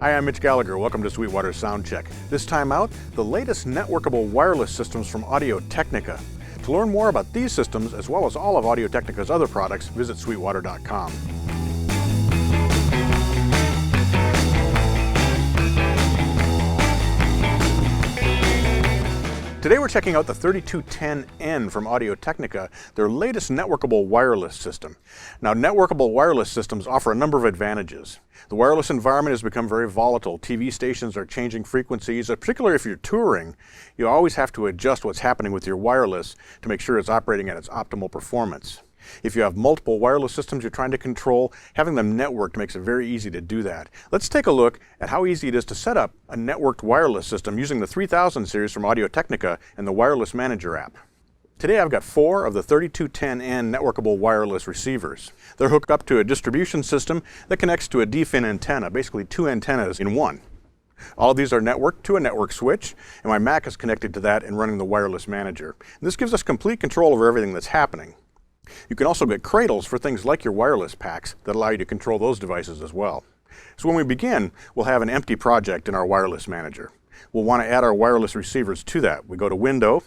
Hi, I'm Mitch Gallagher. Welcome to Sweetwater Sound Check. This time out, the latest networkable wireless systems from Audio-Technica. To learn more about these systems, as well as all of Audio-Technica's other products, visit sweetwater.com. Today we're checking out the 3210N from Audio-Technica, their latest networkable wireless system. Now, networkable wireless systems offer a number of advantages. The wireless environment has become very volatile. TV stations are changing frequencies, particularly if you're touring. You always have to adjust what's happening with your wireless to make sure it's operating at its optimal performance. If you have multiple wireless systems you're trying to control, having them networked makes it very easy to do that. Let's take a look at how easy it is to set up a networked wireless system using the 3000 series from Audio-Technica and the Wireless Manager app. Today I've got 4 of the 3210N networkable wireless receivers. They're hooked up to a distribution system that connects to a DFIN antenna, basically 2 antennas in one. All of these are networked to a network switch, and my Mac is connected to that and running the Wireless Manager. And this gives us complete control over everything that's happening. You can also get cradles for things like your wireless packs that allow you to control those devices as well. So when we begin, we'll have an empty project in our Wireless Manager. We'll want to add our wireless receivers to that. We go to Window,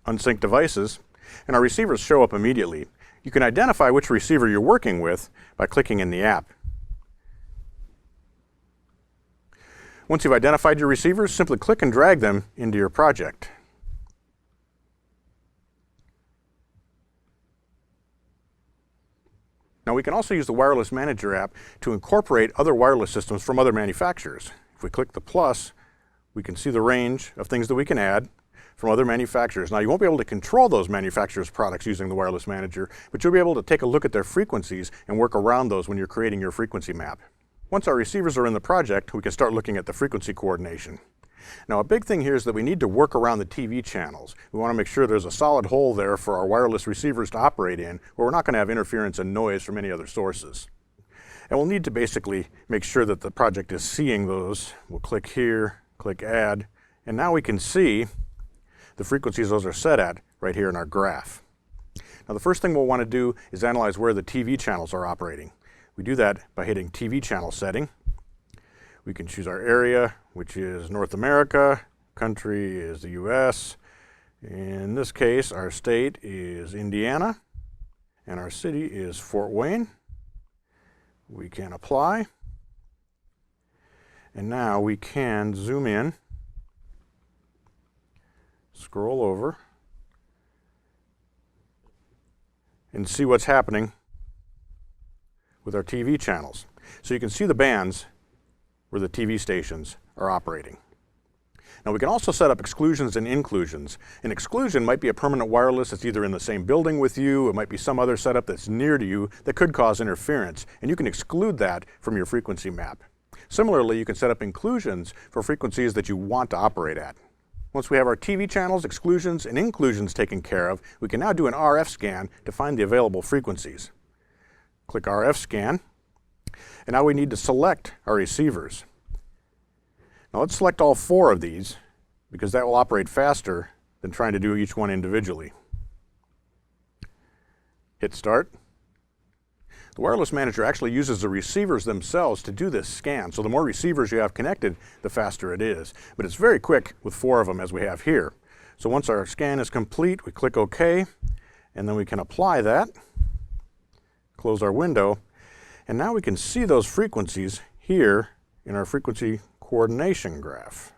Unsync Devices, and our receivers show up immediately. You can identify which receiver you're working with by clicking in the app. Once you've identified your receivers, simply click and drag them into your project. Now, we can also use the Wireless Manager app to incorporate other wireless systems from other manufacturers. If we click the plus, we can see the range of things that we can add from other manufacturers. Now, you won't be able to control those manufacturers' products using the Wireless Manager, but you'll be able to take a look at their frequencies and work around those when you're creating your frequency map. Once our receivers are in the project, we can start looking at the frequency coordination. Now, a big thing here is that we need to work around the TV channels. We want to make sure there's a solid hole there for our wireless receivers to operate in, where we're not going to have interference and noise from any other sources. And we'll need to basically make sure that the project is seeing those. We'll click here, click Add, and now we can see the frequencies those are set at right here in our graph. Now, the first thing we'll want to do is analyze where the TV channels are operating. We do that by hitting TV channel setting. We can choose our area, which is North America, country is the US. In this case, our state is Indiana, and our city is Fort Wayne. We can apply, and now we can zoom in, scroll over, and see what's happening with our TV channels. So you can see the bands where the TV stations are operating. Now, we can also set up exclusions and inclusions. An exclusion might be a permanent wireless that's either in the same building with you, it might be some other setup that's near to you that could cause interference, and you can exclude that from your frequency map. Similarly, you can set up inclusions for frequencies that you want to operate at. Once we have our TV channels, exclusions, and inclusions taken care of, we can now do an RF scan to find the available frequencies. Click RF scan. And now we need to select our receivers. Now, let's select all 4 of these, because that will operate faster than trying to do each one individually. Hit Start. The Wireless Manager actually uses the receivers themselves to do this scan, so the more receivers you have connected, the faster it is. But it's very quick with 4 of them, as we have here. So once our scan is complete, we click OK, and then we can apply that, close our window, and now we can see those frequencies here in our frequency coordination graph.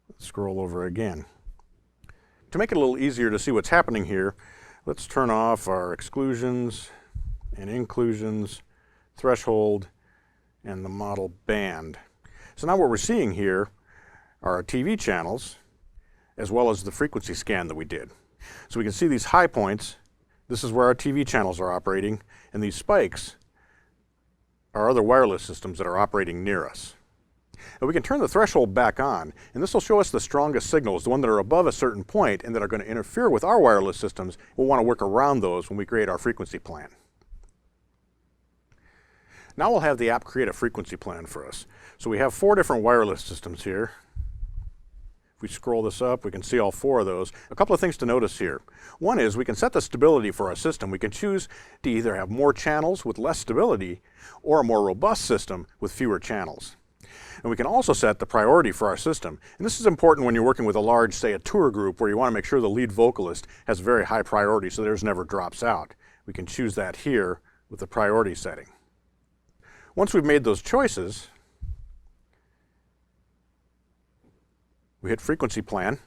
Let's scroll over again. To make it a little easier to see what's happening here, let's turn off our exclusions and inclusions, threshold, and the model band. So now what we're seeing here are our TV channels, as well as the frequency scan that we did. So we can see these high points. This is where our TV channels are operating, and these spikes are other wireless systems that are operating near us. And we can turn the threshold back on, and this will show us the strongest signals, the ones that are above a certain point and that are going to interfere with our wireless systems. We'll want to work around those when we create our frequency plan. Now we'll have the app create a frequency plan for us. So we have 4 different wireless systems here. If we scroll this up, we can see all 4 of those. A couple of things to notice here. One is we can set the stability for our system. We can choose to either have more channels with less stability or a more robust system with fewer channels. And we can also set the priority for our system. And this is important when you're working with a large, say, a tour group where you want to make sure the lead vocalist has very high priority so theirs never drops out. We can choose that here with the priority setting. Once we've made those choices, we hit frequency plan.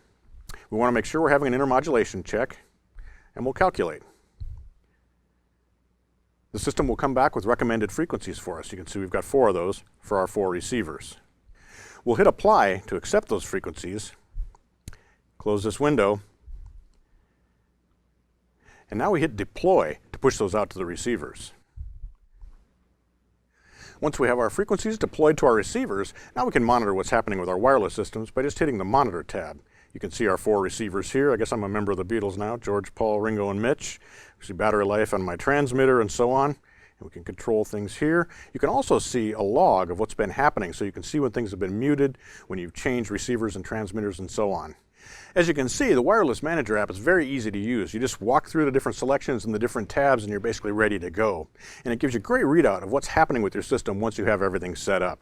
We want to make sure we're having an intermodulation check, and we'll calculate. The system will come back with recommended frequencies for us. You can see we've got 4 of those for our 4 receivers. We'll hit apply to accept those frequencies, close this window, and now we hit deploy to push those out to the receivers. Once we have our frequencies deployed to our receivers, now we can monitor what's happening with our wireless systems by just hitting the Monitor tab. You can see our 4 receivers here. I guess I'm a member of the Beatles now, George, Paul, Ringo, and Mitch. We see battery life on my transmitter and so on. And we can control things here. You can also see a log of what's been happening, so you can see when things have been muted, when you've changed receivers and transmitters and so on. As you can see, the Wireless Manager app is very easy to use. You just walk through the different selections and the different tabs and you're basically ready to go. And it gives you a great readout of what's happening with your system once you have everything set up.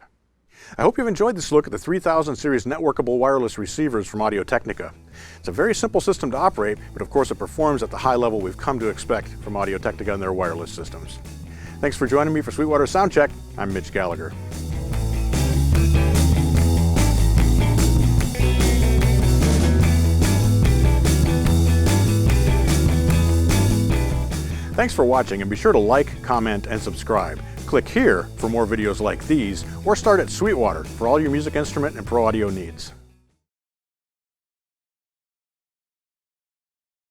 I hope you've enjoyed this look at the 3000 series networkable wireless receivers from Audio-Technica. It's a very simple system to operate, but of course it performs at the high level we've come to expect from Audio-Technica and their wireless systems. Thanks for joining me for Sweetwater Soundcheck. I'm Mitch Gallagher. Thanks for watching, and be sure to like, comment, and subscribe. Click here for more videos like these, or start at Sweetwater for all your music instrument and pro audio needs.